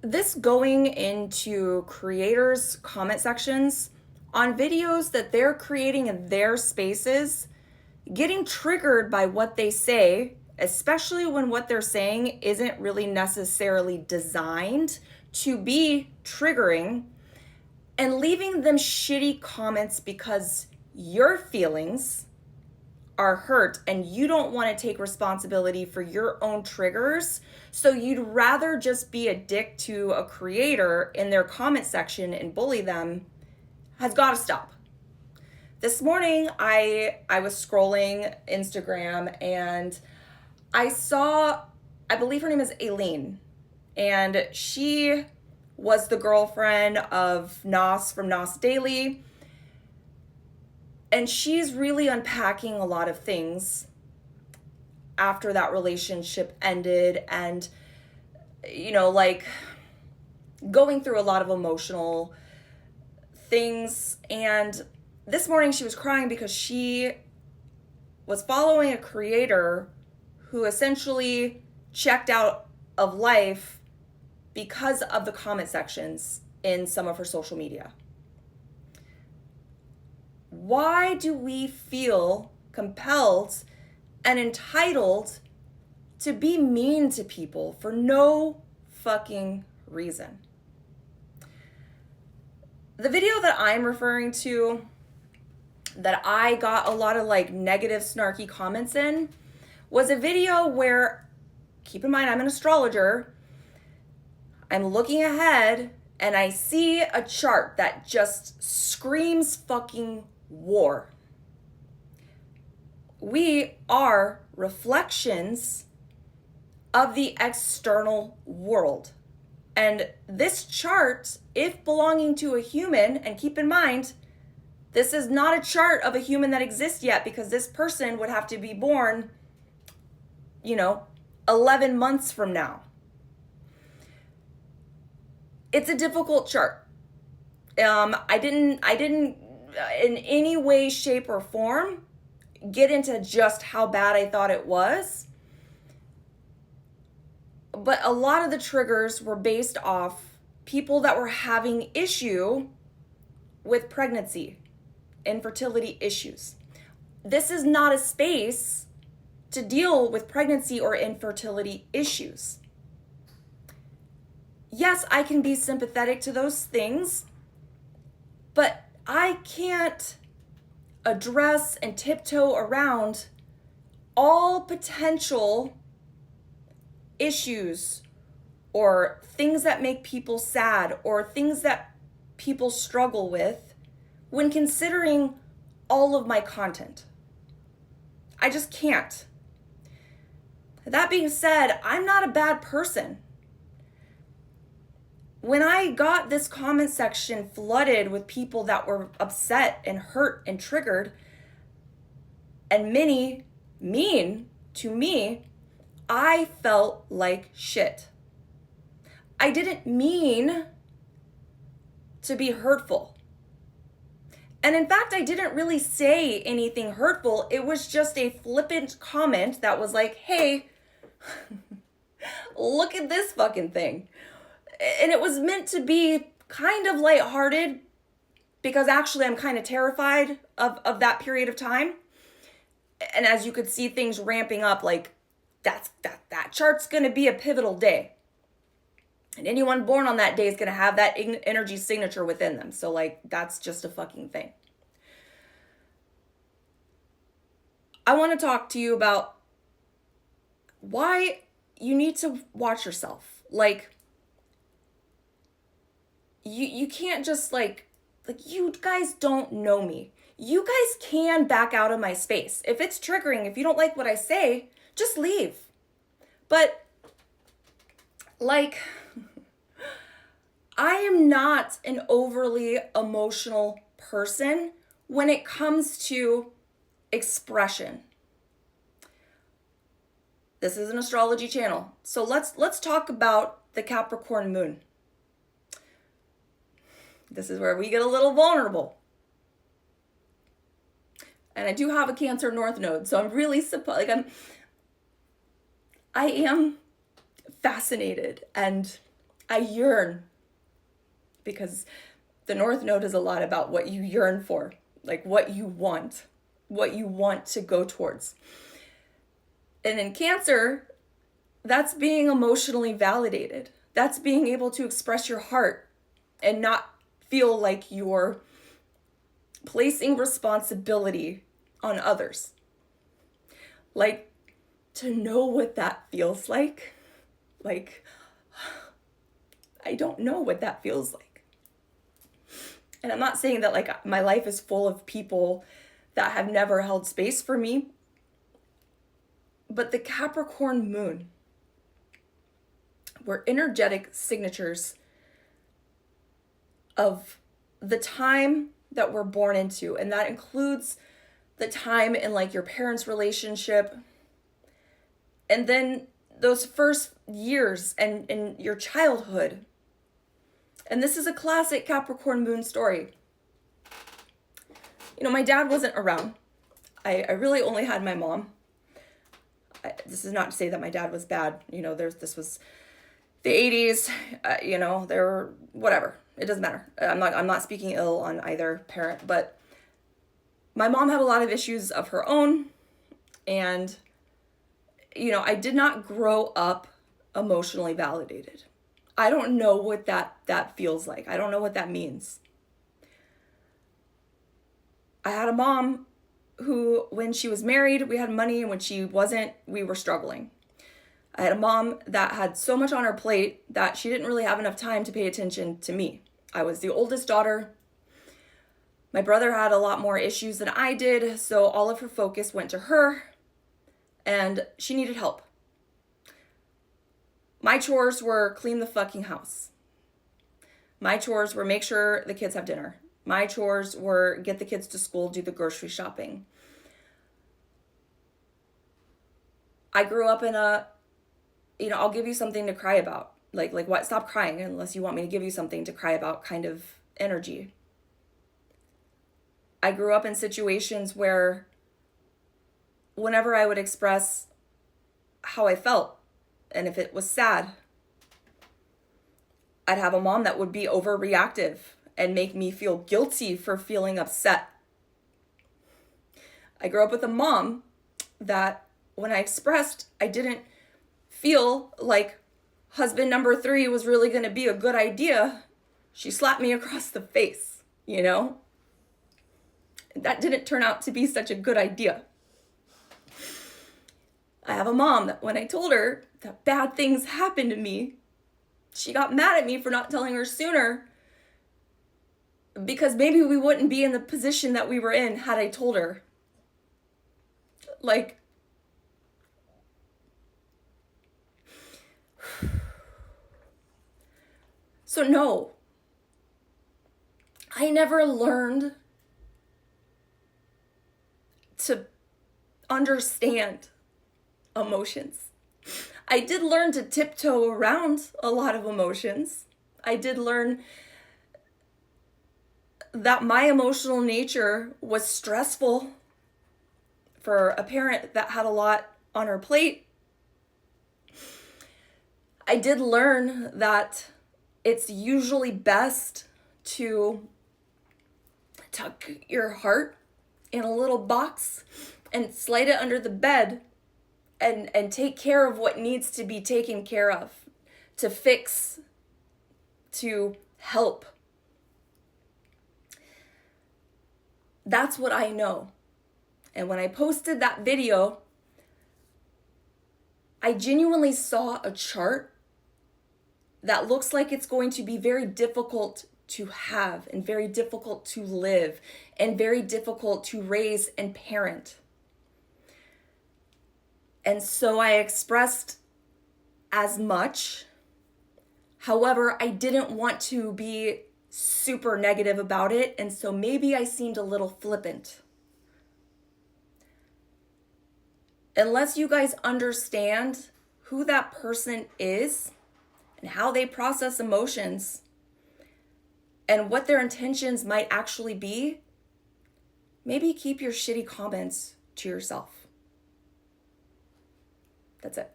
this going into creators' comment sections on videos that they're creating in their spaces, getting triggered by what they say, especially when what they're saying isn't really necessarily designed to be triggering, and leaving them shitty comments because your feelings are hurt and you don't want to take responsibility for your own triggers. So you'd rather just be a dick to a creator in their comment section and bully them, has got to stop. This morning I was scrolling Instagram and I saw, I believe her name is Aileen, and she was the girlfriend of Nos from Nos Daily. And she's really unpacking a lot of things after that relationship ended, and, like going through a lot of emotional things. And this morning she was crying because she was following a creator who essentially checked out of life because of the comment sections in some of her social media. Why do we feel compelled and entitled to be mean to people for no fucking reason? The video that I'm referring to, that I got a lot of negative snarky comments in, was a video where, keep in mind I'm an astrologer, I'm looking ahead and I see a chart that just screams fucking war. We are reflections of the external world. And this chart, if belonging to a human, and keep in mind, this is not a chart of a human that exists yet, because this person would have to be born, 11 months from now. It's a difficult chart. I didn't in any way, shape, or form get into just how bad I thought it was. But a lot of the triggers were based off people that were having issue with pregnancy, infertility issues. This is not a space to deal with pregnancy or infertility issues. Yes, I can be sympathetic to those things, but I can't address and tiptoe around all potential issues or things that make people sad or things that people struggle with when considering all of my content. I just can't. That being said, I'm not a bad person. When I got this comment section flooded with people that were upset and hurt and triggered, and many mean to me, I felt like shit. I didn't mean to be hurtful. And in fact, I didn't really say anything hurtful. It was just a flippant comment that was like, hey, look at this fucking thing. And it was meant to be kind of lighthearted, because actually I'm kind of terrified of that period of time. And as you could see things ramping up, that chart's going to be a pivotal day. And anyone born on that day is going to have that energy signature within them. So that's just a fucking thing. I want to talk to you about why you need to watch yourself. You can't just you guys don't know me. You guys can back out of my space. If it's triggering, if you don't like what I say, just leave. But I am not an overly emotional person when it comes to expression. This is an astrology channel. So let's talk about the Capricorn moon. This is where we get a little vulnerable. And I do have a Cancer North node, so I'm really I am fascinated, and I yearn, because the North Node is a lot about what you yearn for, like what you want to go towards. And in Cancer, that's being emotionally validated. That's being able to express your heart and not feel like you're placing responsibility on others. Like, to know what that feels like, I don't know what that feels like. And I'm not saying that like my life is full of people that have never held space for me, but the Capricorn moon, were energetic signatures of the time that we're born into. And that includes the time in like your parents' relationship, and then those first years and in your childhood. And this is a classic Capricorn moon story. You know, my dad wasn't around. I really only had my mom. This is not to say that my dad was bad. You know, this was the 80s, you know, there were, whatever. It doesn't matter. I'm not speaking ill on either parent, but my mom had a lot of issues of her own. And, you know, I did not grow up emotionally validated. I don't know what that feels like. I don't know what that means. I had a mom who, when she was married, we had money, and when she wasn't, we were struggling. I had a mom that had so much on her plate that she didn't really have enough time to pay attention to me. I was the oldest daughter. My brother had a lot more issues than I did, so all of her focus went to her, and she needed help. My chores were clean the fucking house. My chores were make sure the kids have dinner. My chores were get the kids to school, do the grocery shopping. I grew up in a, you know, I'll give you something to cry about. Like what? Stop crying unless you want me to give you something to cry about kind of energy. I grew up in situations where whenever I would express how I felt, and if it was sad, I'd have a mom that would be overreactive and make me feel guilty for feeling upset. I grew up with a mom that when I expressed, I didn't feel like husband number 3 was really going to be a good idea. She slapped me across the face, you know? That didn't turn out to be such a good idea. I have a mom that when I told her that bad things happened to me, she got mad at me for not telling her sooner, because maybe we wouldn't be in the position that we were in had I told her. Like, so no, I never learned to understand emotions. I did learn to tiptoe around a lot of emotions. I did learn that my emotional nature was stressful for a parent that had a lot on her plate. I did learn that it's usually best to tuck your heart in a little box and slide it under the bed and take care of what needs to be taken care of, to fix, to help. That's what I know. And when I posted that video, I genuinely saw a chart that looks like it's going to be very difficult to have and very difficult to live and very difficult to raise and parent. And so I expressed as much. However, I didn't want to be super negative about it, and so maybe I seemed a little flippant. Unless you guys understand who that person is and how they process emotions and what their intentions might actually be, maybe keep your shitty comments to yourself. That's it.